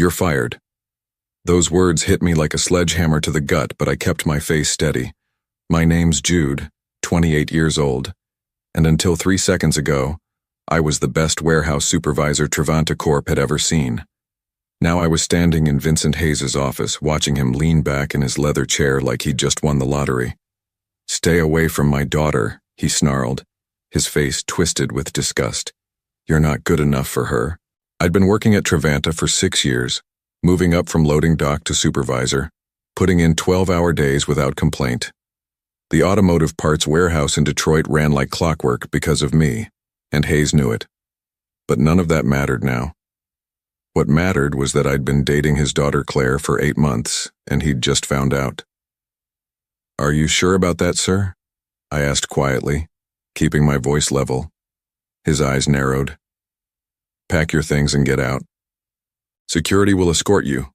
"You're fired." Those words hit me like a sledgehammer to the gut, but I kept my face steady. My name's Jude, 28 years old, and until 3 seconds ago, I was the best warehouse supervisor Trevanta Corp had ever seen. Now I was standing in Vincent Hayes' office, watching him lean back in his leather chair like he'd just won the lottery. "Stay away from my daughter," he snarled, his face twisted with disgust. "You're not good enough for her." I'd been working at Trevanta for 6 years, moving up from loading dock to supervisor, putting in 12-hour days without complaint. The automotive parts warehouse in Detroit ran like clockwork because of me, and Hayes knew it. But none of that mattered now. What mattered was that I'd been dating his daughter Claire for 8 months, and he'd just found out. "Are you sure about that, sir?" I asked quietly, keeping my voice level. His eyes narrowed. "Pack your things and get out. Security will escort you."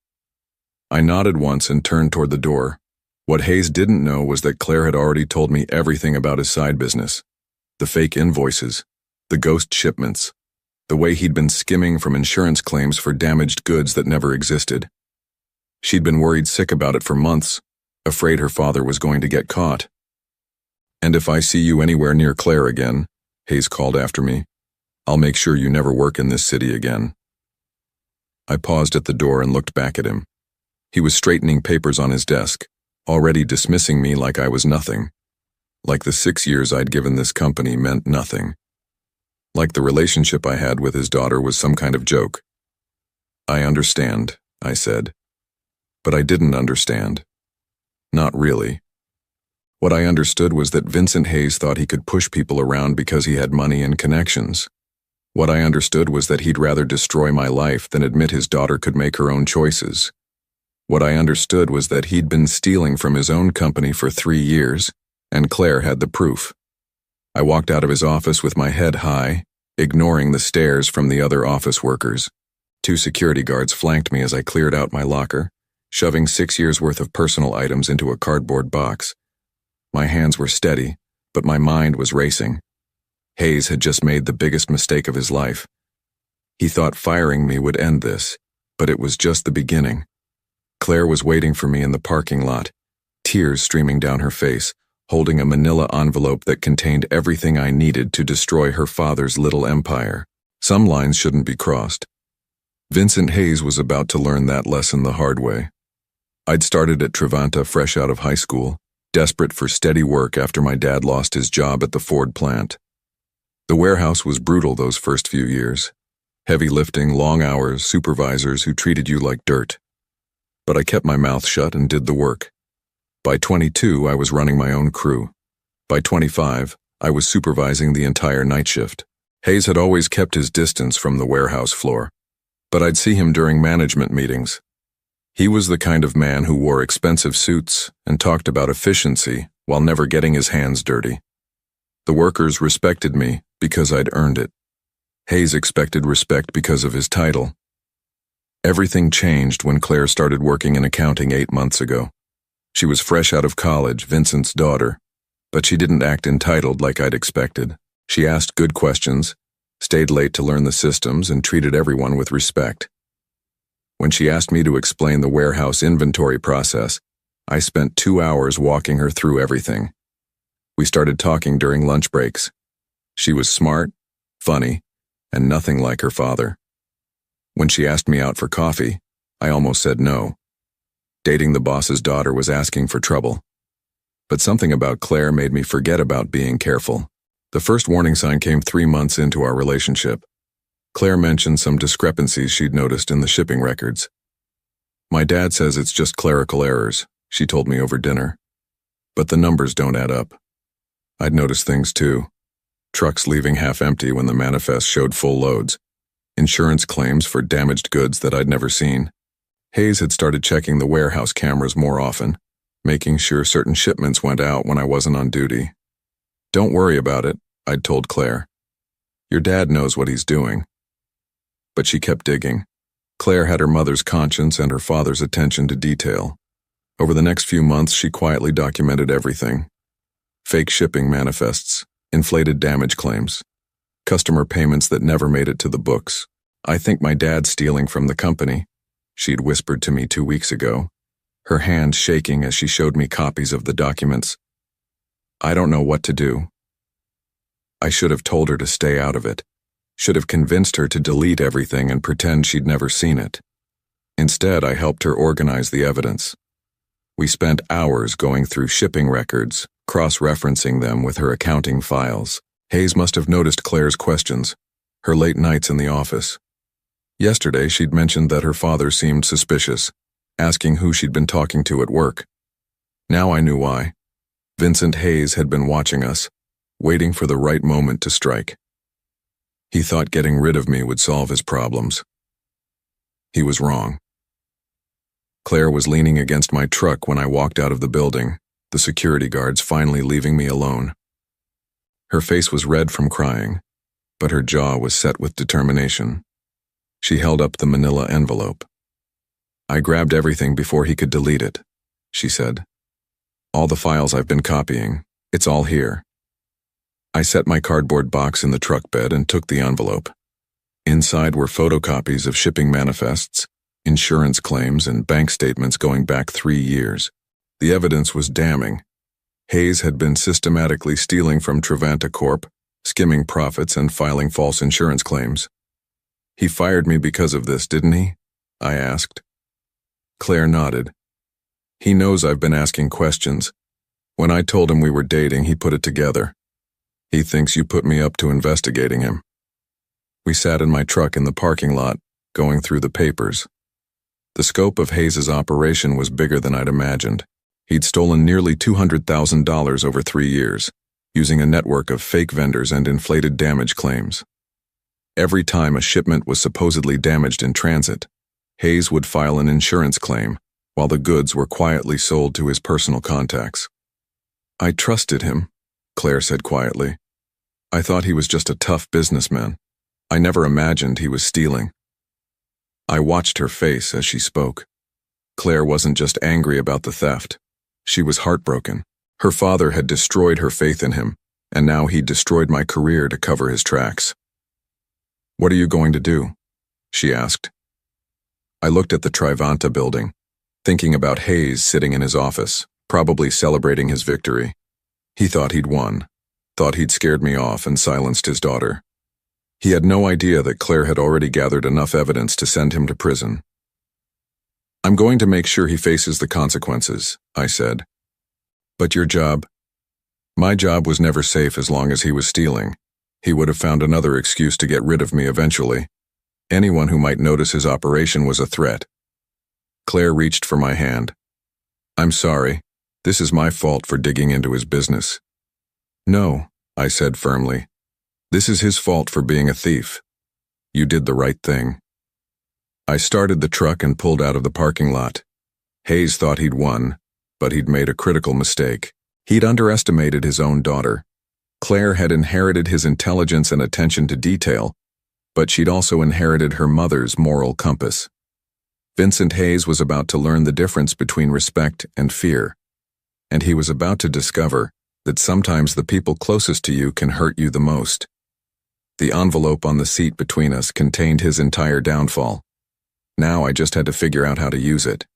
I nodded once and turned toward the door. What Hayes didn't know was that Claire had already told me everything about his side business. The fake invoices, the ghost shipments, the way he'd been skimming from insurance claims for damaged goods that never existed. She'd been worried sick about it for months, afraid her father was going to get caught. "And if I see you anywhere near Claire again," Hayes called after me, "I'll make sure you never work in this city again." I paused at the door and looked back at him. He was straightening papers on his desk, already dismissing me like I was nothing. Like the 6 years I'd given this company meant nothing. Like the relationship I had with his daughter was some kind of joke. "I understand," I said. But I didn't understand. Not really. What I understood was that Vincent Hayes thought he could push people around because he had money and connections. What I understood was that he'd rather destroy my life than admit his daughter could make her own choices. What I understood was that he'd been stealing from his own company for 3 years, and Claire had the proof. I walked out of his office with my head high, ignoring the stares from the other office workers. 2 security guards flanked me as I cleared out my locker, shoving 6 years' worth of personal items into a cardboard box. My hands were steady, but my mind was racing. Hayes had just made the biggest mistake of his life. He thought firing me would end this, but it was just the beginning. Claire was waiting for me in the parking lot, tears streaming down her face, holding a manila envelope that contained everything I needed to destroy her father's little empire. Some lines shouldn't be crossed. Vincent Hayes was about to learn that lesson the hard way. I'd started at Trevanta fresh out of high school, desperate for steady work after my dad lost his job at the Ford plant. The warehouse was brutal those first few years. Heavy lifting, long hours, supervisors who treated you like dirt. But I kept my mouth shut and did the work. By 22, I was running my own crew. By 25, I was supervising the entire night shift. Hayes had always kept his distance from the warehouse floor, but I'd see him during management meetings. He was the kind of man who wore expensive suits and talked about efficiency while never getting his hands dirty. The workers respected me because I'd earned it. Hayes expected respect because of his title. Everything changed when Claire started working in accounting 8 months ago. She was fresh out of college, Vincent's daughter, but she didn't act entitled like I'd expected. She asked good questions, stayed late to learn the systems, and treated everyone with respect. When she asked me to explain the warehouse inventory process, I spent 2 hours walking her through everything. We started talking during lunch breaks. She was smart, funny, and nothing like her father. When she asked me out for coffee, I almost said no. Dating the boss's daughter was asking for trouble. But something about Claire made me forget about being careful. The first warning sign came 3 months into our relationship. Claire mentioned some discrepancies she'd noticed in the shipping records. "My dad says it's just clerical errors," she told me over dinner. "But the numbers don't add up." I'd noticed things too. Trucks leaving half empty when the manifest showed full loads. Insurance claims for damaged goods that I'd never seen. Hayes had started checking the warehouse cameras more often, making sure certain shipments went out when I wasn't on duty. "Don't worry about it," I'd told Claire. "Your dad knows what he's doing." But she kept digging. Claire had her mother's conscience and her father's attention to detail. Over the next few months, she quietly documented everything. Fake shipping manifests, inflated damage claims, customer payments that never made it to the books. I think my dad stealing from the company. she'd whispered to me 2 weeks ago, her hand shaking as she showed me copies of the documents. I don't know what to do. I should have told her to stay out of it, should have convinced her to delete everything and pretend she'd never seen it. Instead, I helped her organize the evidence. We spent hours going through shipping records, cross-referencing them with her accounting files. Hayes must have noticed Claire's questions, her late nights in the office. Yesterday, she'd mentioned that her father seemed suspicious, asking who she'd been talking to at work. Now I knew why. Vincent Hayes had been watching us, waiting for the right moment to strike. He thought getting rid of me would solve his problems. He was wrong. Claire was leaning against my truck when I walked out of the building, the security guards finally leaving me alone. Her face was red from crying, but her jaw was set with determination. She held up the manila envelope. I grabbed everything before he could delete it, she said. All the files I've been copying, it's all here. I set my cardboard box in the truck bed and took the envelope. Inside were photocopies of shipping manifests, insurance claims, and bank statements going back 3 years. The evidence was damning. Hayes had been systematically stealing from Trevanta Corp., skimming profits and filing false insurance claims. He fired me because of this, didn't he? I asked. Claire nodded. He knows I've been asking questions. When I told him we were dating, he put it together. He thinks you put me up to investigating him. We sat in my truck in the parking lot, going through the papers. The scope of Hayes's operation was bigger than I'd imagined. He'd stolen nearly $200,000 over 3 years, using a network of fake vendors and inflated damage claims. Every time a shipment was supposedly damaged in transit, Hayes would file an insurance claim, while the goods were quietly sold to his personal contacts. I trusted him, Claire said quietly. I thought he was just a tough businessman. I never imagined he was stealing. I watched her face as she spoke. Claire wasn't just angry about the theft. She was heartbroken. Her father had destroyed her faith in him, and now he'd destroyed my career to cover his tracks. What are you going to do? She asked. I looked at the Trevanta building, thinking about Hayes sitting in his office, probably celebrating his victory. He thought he'd won, thought he'd scared me off and silenced his daughter. He had no idea that Claire had already gathered enough evidence to send him to prison. I'm going to make sure he faces the consequences, I said. But your job? My job was never safe as long as he was stealing. He would have found another excuse to get rid of me eventually. Anyone who might notice his operation was a threat. Claire reached for my hand. I'm sorry. This is my fault for digging into his business. No, I said firmly. This is his fault for being a thief. You did the right thing. I started the truck and pulled out of the parking lot. Hayes thought he'd won, but he'd made a critical mistake. He'd underestimated his own daughter. Claire had inherited his intelligence and attention to detail, but she'd also inherited her mother's moral compass. Vincent Hayes was about to learn the difference between respect and fear, and he was about to discover that sometimes the people closest to you can hurt you the most. The envelope on the seat between us contained his entire downfall. Now I just had to figure out how to use it.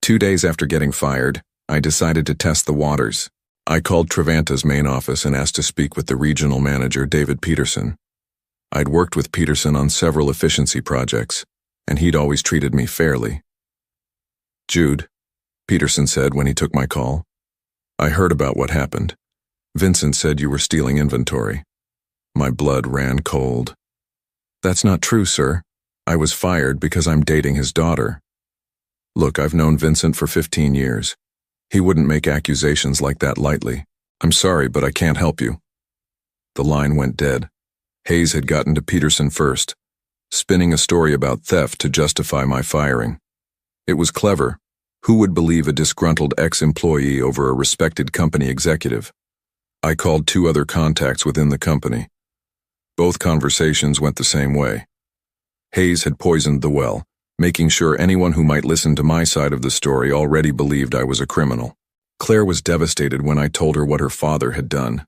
2 days after getting fired, I decided to test the waters. I called Trevanta's main office and asked to speak with the regional manager, David Peterson. I'd worked with Peterson on several efficiency projects, and he'd always treated me fairly. Jude, Peterson said when he took my call. I heard about what happened. Vincent said you were stealing inventory. My blood ran cold. That's not true, sir. I was fired because I'm dating his daughter. Look, I've known Vincent for 15 years. He wouldn't make accusations like that lightly. I'm sorry, but I can't help you. The line went dead. Hayes had gotten to Peterson first, spinning a story about theft to justify my firing. It was clever. Who would believe a disgruntled ex-employee over a respected company executive? I called 2 other contacts within the company. Both conversations went the same way. Hayes had poisoned the well, making sure anyone who might listen to my side of the story already believed I was a criminal. Claire was devastated when I told her what her father had done.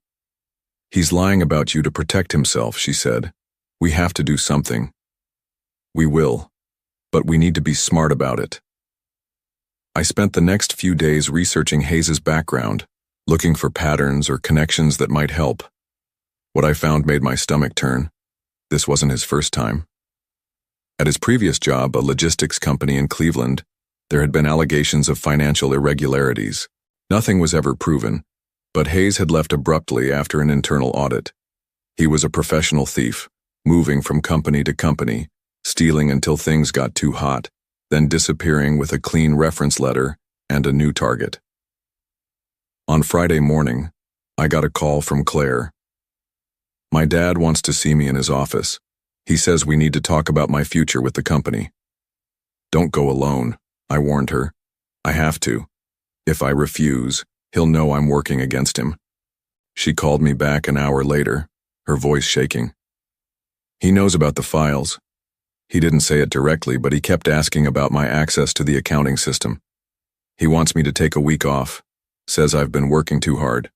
He's lying about you to protect himself, she said. We have to do something. We will. but we need to be smart about it. I spent the next few days researching Hayes's background, looking for patterns or connections that might help. What I found made my stomach turn. This wasn't his first time. At his previous job, a logistics company in Cleveland, there had been allegations of financial irregularities. Nothing was ever proven, but Hayes had left abruptly after an internal audit. He was a professional thief, moving from company to company, stealing until things got too hot, then disappearing with a clean reference letter and a new target. On Friday morning, I got a call from Claire. My dad wants to see me in his office. He says we need to talk about my future with the company. Don't go alone, I warned her. I have to. If I refuse, he'll know I'm working against him. She called me back an hour later, her voice shaking. He knows about the files. He didn't say it directly, but he kept asking about my access to the accounting system. He wants me to take a week off, says I've been working too hard.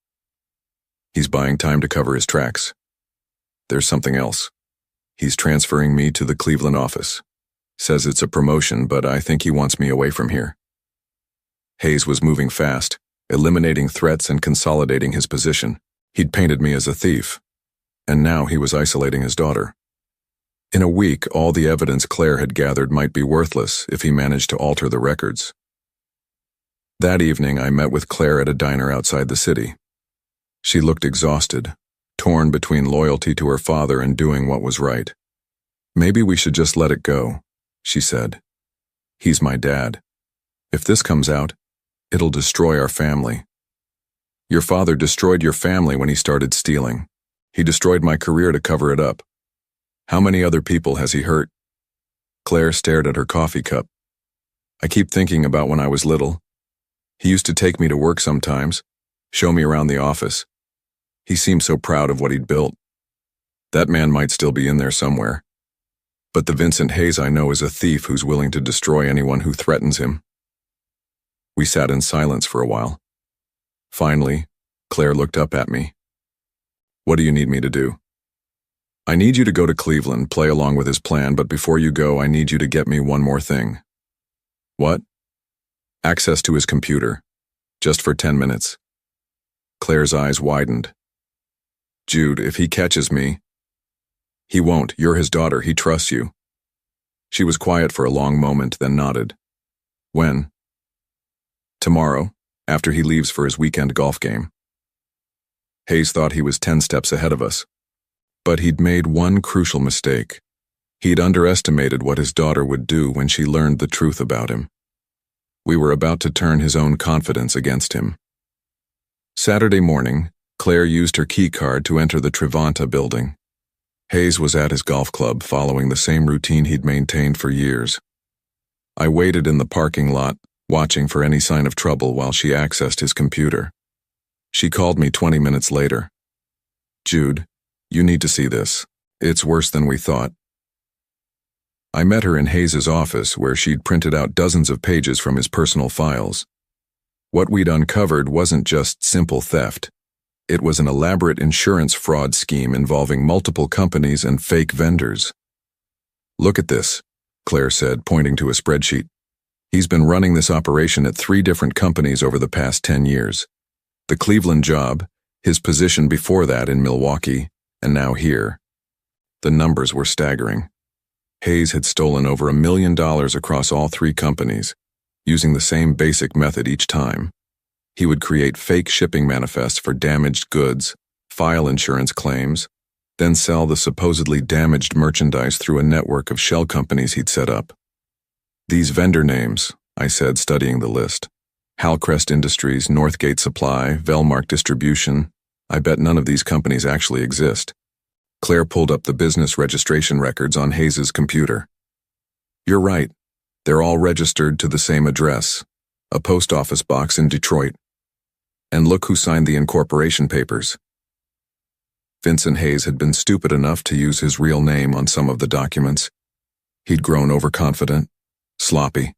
He's buying time to cover his tracks. There's something else. He's transferring me to the Cleveland office. Says it's a promotion, but I think he wants me away from here. Hayes was moving fast, eliminating threats and consolidating his position. He'd painted me as a thief, and now he was isolating his daughter. In a week, all the evidence Claire had gathered might be worthless if he managed to alter the records. That evening, I met with Claire at a diner outside the city. She looked exhausted, torn between loyalty to her father and doing what was right. Maybe we should just let it go, she said. He's my dad. If this comes out, it'll destroy our family. Your father destroyed your family when he started stealing. He destroyed my career to cover it up. How many other people has he hurt? Claire stared at her coffee cup. I keep thinking about when I was little. He used to take me to work sometimes, show me around the office. He seemed so proud of what he'd built. That man might still be in there somewhere. But the Vincent Hayes I know is a thief who's willing to destroy anyone who threatens him. We sat in silence for a while. Finally, Claire looked up at me. What do you need me to do? I need you to go to Cleveland, play along with his plan, but before you go, I need you to get me one more thing. What? Access to his computer. Just for 10 minutes. Claire's eyes widened. Jude, if he catches me... He won't. You're his daughter. He trusts you. She was quiet for a long moment, then nodded. When? Tomorrow, after he leaves for his weekend golf game. Hayes thought he was 10 steps ahead of us. But he'd made one crucial mistake. He'd underestimated what his daughter would do when she learned the truth about him. We were about to turn his own confidence against him. Saturday morning, Claire used her key card to enter the Trevanta building. Hayes was at his golf club, following the same routine he'd maintained for years. I waited in the parking lot, watching for any sign of trouble while she accessed his computer. She called me 20 minutes later. Jude, you need to see this. It's worse than we thought. I met her in Hayes's office, where she'd printed out dozens of pages from his personal files. What we'd uncovered wasn't just simple theft. It was an elaborate insurance fraud scheme involving multiple companies and fake vendors. Look at this, Claire said, pointing to a spreadsheet. He's been running this operation at 3 different companies over the past 10 years. The Cleveland job, his position before that in Milwaukee, and now here. The numbers were staggering. Hayes had stolen over $1 million across all 3 companies, using the same basic method each time. He would create fake shipping manifests for damaged goods, file insurance claims, then sell the supposedly damaged merchandise through a network of shell companies he'd set up. These vendor names, I said, studying the list. Halcrest Industries, Northgate Supply, Velmark Distribution. I bet none of these companies actually exist. Claire pulled up the business registration records on Hayes's computer. You're right. They're all registered to the same address, a post office box in Detroit. And look who signed the incorporation papers. Vincent Hayes had been stupid enough to use his real name on some of the documents. He'd grown overconfident, sloppy.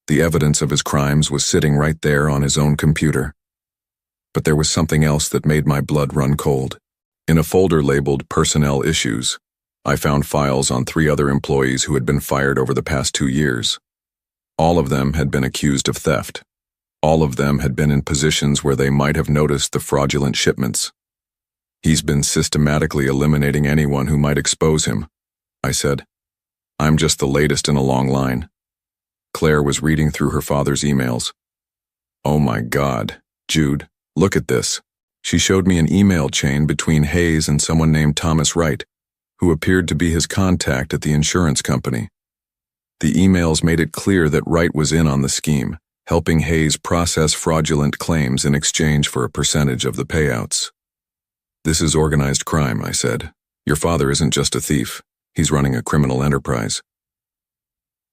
The evidence of his crimes was sitting right there on his own computer. But there was something else that made my blood run cold. In a folder labeled Personnel Issues, I found files on 3 other employees who had been fired over the past 2 years. All of them had been accused of theft. All of them had been in positions where they might have noticed the fraudulent shipments. He's been systematically eliminating anyone who might expose him, I said. I'm just the latest in a long line. Claire was reading through her father's emails. Oh my God, Jude, look at this. She showed me an email chain between Hayes and someone named Thomas Wright, who appeared to be his contact at the insurance company. The emails made it clear that Wright was in on the scheme, helping Hayes process fraudulent claims in exchange for a percentage of the payouts. This is organized crime, I said. Your father isn't just a thief. He's running a criminal enterprise.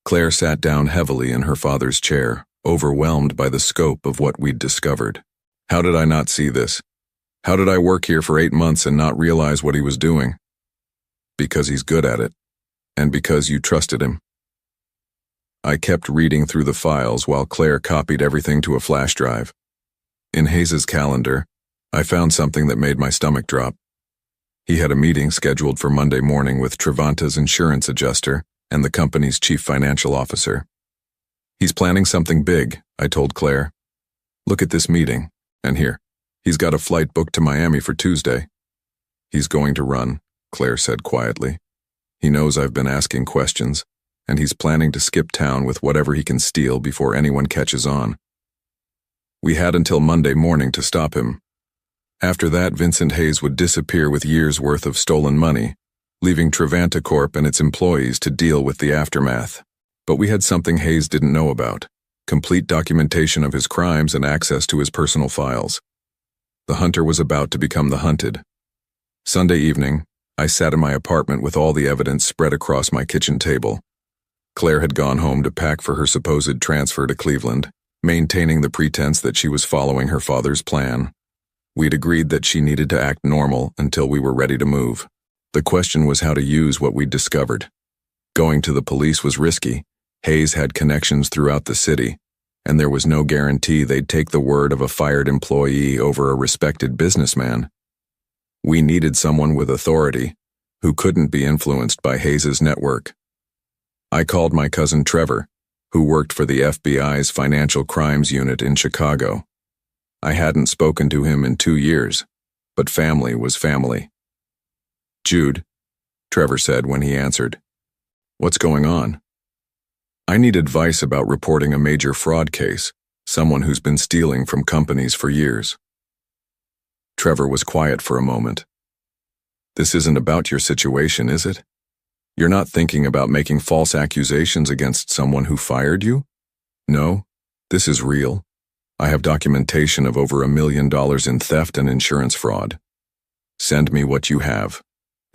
Claire sat down heavily in her father's chair, overwhelmed by the scope of what we'd discovered. How did I not see this? How did I work here for 8 months and not realize what he was doing? Because he's good at it, and because you trusted him. I kept reading through the files while Claire copied everything to a flash drive. In Hayes's calendar, I found something that made my stomach drop. He had a meeting scheduled for Monday morning with Travanta's insurance adjuster and the company's chief financial officer. He's planning something big, I told Claire. Look at this meeting, and here, he's got a flight booked to Miami for Tuesday. He's going to run, Claire said quietly. He knows I've been asking questions, and he's planning to skip town with whatever he can steal before anyone catches on. We had until Monday morning to stop him. After that, Vincent Hayes would disappear with years' worth of stolen money, leaving Travanta Corp and its employees to deal with the aftermath. But we had something Hayes didn't know about: complete documentation of his crimes and access to his personal files. The hunter was about to become the hunted. Sunday evening, I sat in my apartment with all the evidence spread across my kitchen table. Claire had gone home to pack for her supposed transfer to Cleveland, maintaining the pretense that she was following her father's plan. We'd agreed that she needed to act normal until we were ready to move. The question was how to use what we'd discovered. Going to the police was risky. Hayes had connections throughout the city, and there was no guarantee they'd take the word of a fired employee over a respected businessman. We needed someone with authority, who couldn't be influenced by Hayes's network. I called my cousin Trevor, who worked for the FBI's Financial Crimes Unit in Chicago. I hadn't spoken to him in 2 years, but family was family. Jude, Trevor said when he answered. What's going on? I need advice about reporting a major fraud case, someone who's been stealing from companies for years. Trevor was quiet for a moment. This isn't about your situation, is it? You're not thinking about making false accusations against someone who fired you? No, this is real. I have documentation of over $1 million in theft and insurance fraud. Send me what you have.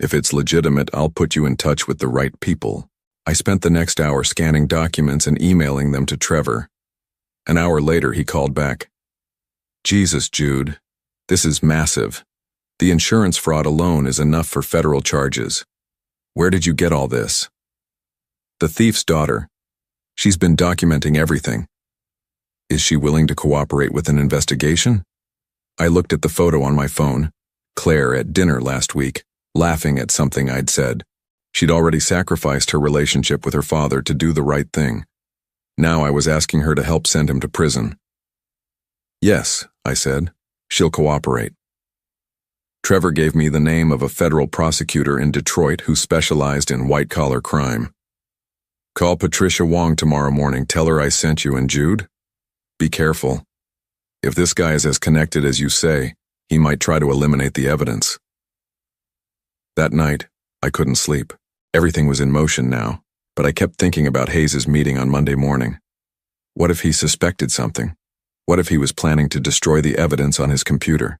If it's legitimate, I'll put you in touch with the right people. I spent the next hour scanning documents and emailing them to Trevor. An hour later, he called back. Jesus, Jude, this is massive. The insurance fraud alone is enough for federal charges. Where did you get all this? The thief's daughter. She's been documenting everything. Is she willing to cooperate with an investigation? I looked at the photo on my phone. Claire at dinner last week, laughing at something I'd said. She'd already sacrificed her relationship with her father to do the right thing. Now I was asking her to help send him to prison. Yes, I said. She'll cooperate. Trevor gave me the name of a federal prosecutor in Detroit who specialized in white-collar crime. Call Patricia Wong tomorrow morning. Tell her I sent you, and Jude, be careful. If this guy is as connected as you say, he might try to eliminate the evidence. That night, I couldn't sleep. Everything was in motion now, but I kept thinking about Hayes's meeting on Monday morning. What if he suspected something? What if he was planning to destroy the evidence on his computer?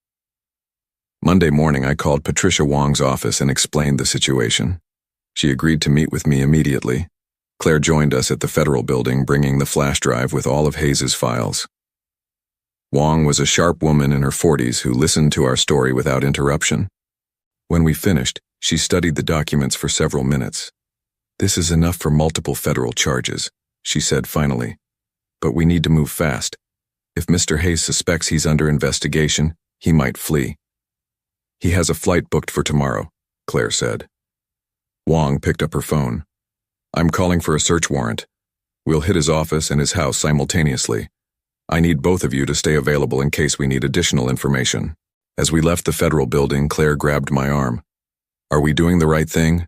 Monday morning, I called Patricia Wong's office and explained the situation. She agreed to meet with me immediately. Claire joined us at the Federal Building, bringing the flash drive with all of Hayes's files. Wong was a sharp woman in her 40s who listened to our story without interruption. When we finished, she studied the documents for several minutes. This is enough for multiple federal charges, she said finally. But we need to move fast. If Mr. Hayes suspects he's under investigation, he might flee. He has a flight booked for tomorrow, Claire said. Wong picked up her phone. "I'm calling for a search warrant. We'll hit his office and his house simultaneously. I need both of you to stay available in case we need additional information." As we left the federal building, Claire grabbed my arm. "Are we doing the right thing?"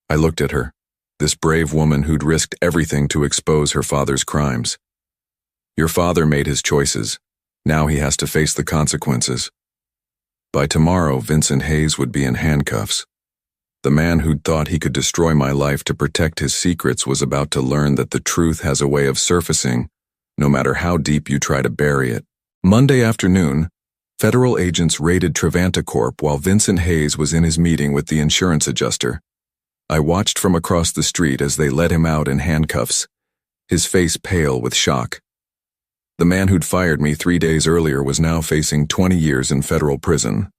I looked at her, this brave woman who'd risked everything to expose her father's crimes. "Your father made his choices. Now he has to face the consequences." By tomorrow, Vincent Hayes would be in handcuffs. The man who'd thought he could destroy my life to protect his secrets was about to learn that the truth has a way of surfacing, no matter how deep you try to bury it. Monday afternoon, federal agents raided Trevanta Corp while Vincent Hayes was in his meeting with the insurance adjuster. I watched from across the street as they led him out in handcuffs, his face pale with shock. The man who'd fired me 3 days earlier was now facing 20 years in federal prison.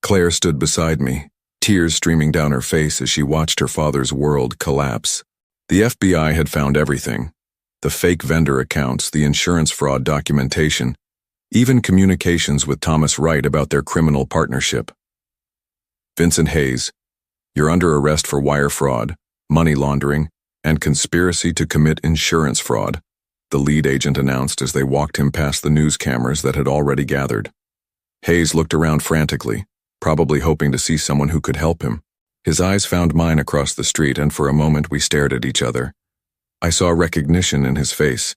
Claire stood beside me, tears streaming down her face as she watched her father's world collapse. The FBI had found everything: the fake vendor accounts, the insurance fraud documentation, even communications with Thomas Wright about their criminal partnership. "Vincent Hayes, you're under arrest for wire fraud, money laundering, and conspiracy to commit insurance fraud," the lead agent announced as they walked him past the news cameras that had already gathered. Hayes looked around frantically, probably hoping to see someone who could help him. His eyes found mine across the street, and for a moment we stared at each other. I saw recognition in his face,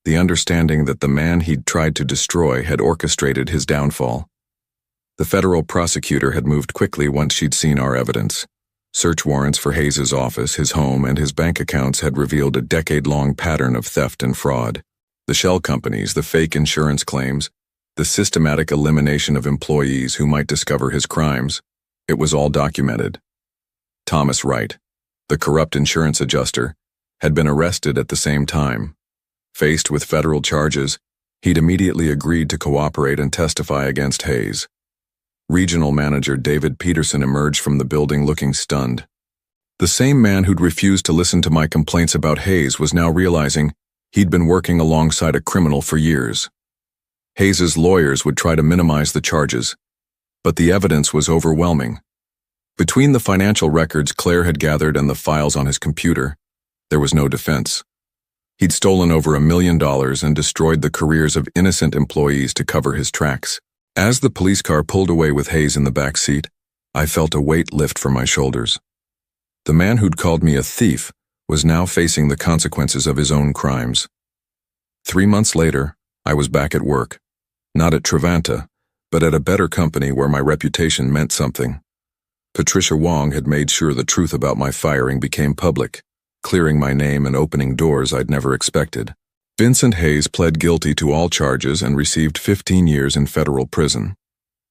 the understanding that the man he'd tried to destroy had orchestrated his downfall. The federal prosecutor had moved quickly once she'd seen our evidence. Search warrants for Hayes's office, his home, and his bank accounts had revealed a decade-long pattern of theft and fraud. The shell companies, the fake insurance claims, the systematic elimination of employees who might discover his crimes. It was all documented. Thomas Wright, the corrupt insurance adjuster, had been arrested at the same time. Faced with federal charges, he'd immediately agreed to cooperate and testify against Hayes. Regional manager David Peterson emerged from the building looking stunned. The same man who'd refused to listen to my complaints about Hayes was now realizing he'd been working alongside a criminal for years. Hayes's lawyers would try to minimize the charges, but the evidence was overwhelming. Between the financial records Claire had gathered and the files on his computer, there was no defense. He'd stolen over $1 million and destroyed the careers of innocent employees to cover his tracks. As the police car pulled away with Hayes in the back seat, I felt a weight lift from my shoulders. The man who'd called me a thief was now facing the consequences of his own crimes. 3 months later, I was back at work, not at Trevanta, but at a better company where my reputation meant something. Patricia Wong had made sure the truth about my firing became public, clearing my name and opening doors I'd never expected. Vincent Hayes pled guilty to all charges and received 15 years in federal prison.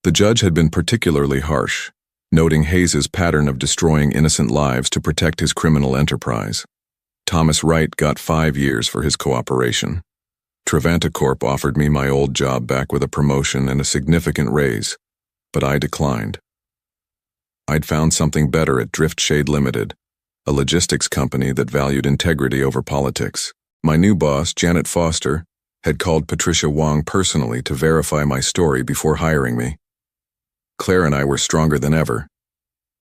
The judge had been particularly harsh, noting Hayes's pattern of destroying innocent lives to protect his criminal enterprise. Thomas Wright got 5 years for his cooperation. Trevanta Corp offered me my old job back with a promotion and a significant raise, but I declined. I'd found something better at Drift Shade Limited, a logistics company that valued integrity over politics. My new boss, Janet Foster, had called Patricia Wong personally to verify my story before hiring me. Claire and I were stronger than ever.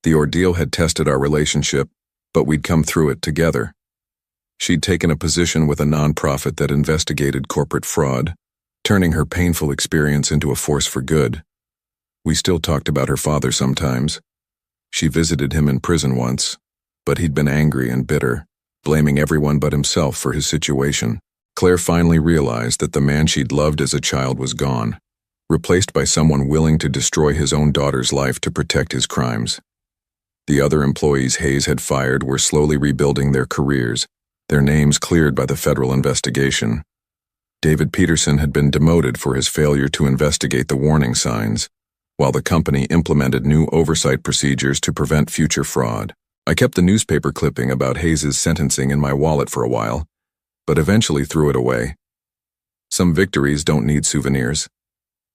The ordeal had tested our relationship, but we'd come through it together. She'd taken a position with a nonprofit that investigated corporate fraud, turning her painful experience into a force for good. We still talked about her father sometimes. She visited him in prison once, but he'd been angry and bitter, blaming everyone but himself for his situation. Claire finally realized that the man she'd loved as a child was gone, replaced by someone willing to destroy his own daughter's life to protect his crimes. The other employees Hayes had fired were slowly rebuilding their careers, their names cleared by the federal investigation. David Peterson had been demoted for his failure to investigate the warning signs, while the company implemented new oversight procedures to prevent future fraud. I kept the newspaper clipping about Hayes's sentencing in my wallet for a while, but eventually threw it away. Some victories don't need souvenirs.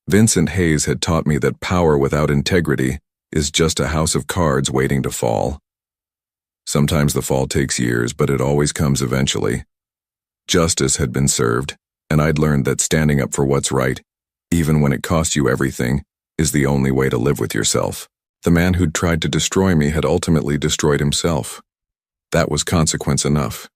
Vincent Hayes had taught me that power without integrity is just a house of cards waiting to fall. Sometimes the fall takes years, but it always comes eventually. Justice had been served, and I'd learned that standing up for what's right, even when it costs you everything, is the only way to live with yourself. The man who'd tried to destroy me had ultimately destroyed himself. That was consequence enough.